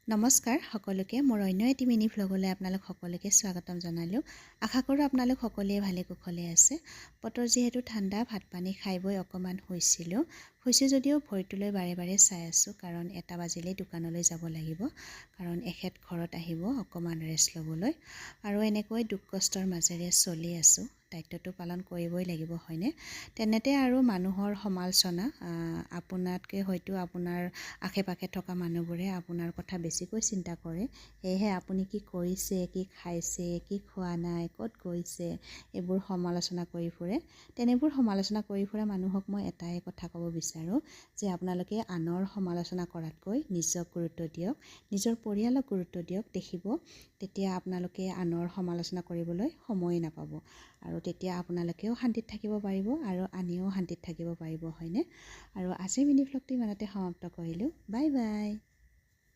নমস্কাৰ সকলোকে মোৰ অন্য এটি মিনি ভ্লগলৈ আপোনালোক সকলোকে স্বাগতম জনালোঁ। আশা কৰোঁ আপোনালোক সকলোৱে ভালে কুশলে আছে। বতৰ যিহেতু ঠাণ্ডা, ভাত পানী খাই বৈ অকণমান শুইছোঁ যদিও ভৰিটোলৈ বাৰে বাৰে চাই আছোঁ, কাৰণ 1 বাজিলেই দোকানলৈ যাব লাগিব, কাৰণ এখেত ঘৰত আহিব অকণমান ৰেষ্ট ল'বলৈ। আৰু এনেকৈ দুখ কষ্টৰ মাজেৰে চলি আছোঁ, দায়িত্বটো পালন কৰিবই লাগিব, হয়নে? তেনেতে আৰু মানুহৰ সমালোচনা, আপোনাতকৈ হয়তো আপোনাৰ আশে পাশে থকা মানুহবোৰে আপোনাৰ কথা বেছিকৈ চিন্তা কৰে। সেয়েহে আপুনি কি কৰিছে, কি খাইছে, কি খোৱা নাই, ক'ত গৈছে, এইবোৰ সমালোচনা কৰি ফুৰে। তেনেবোৰ সমালোচনা কৰি ফুৰা মানুহক মই এটাই কথা ক'ব বিচাৰোঁ যে আপোনালোকে আনৰ সমালোচনা কৰাতকৈ নিজক গুৰুত্ব দিয়ক, নিজৰ পৰিয়ালক গুৰুত্ব দিয়ক। দেখিব তেতিয়া আপোনালোকে আনৰ সমালোচনা কৰিবলৈ সময় নাপাব, আৰু তেতিয়া আপোনালোকেও শান্তিত থাকিব পাৰিব আৰু আনেও শান্তিত থাকিব পাৰিব, হয়নে? আৰু আজিৰ মিনি ভ্লগটো ইমানতে সমাপ্ত কৰিলোঁ। Bye bye.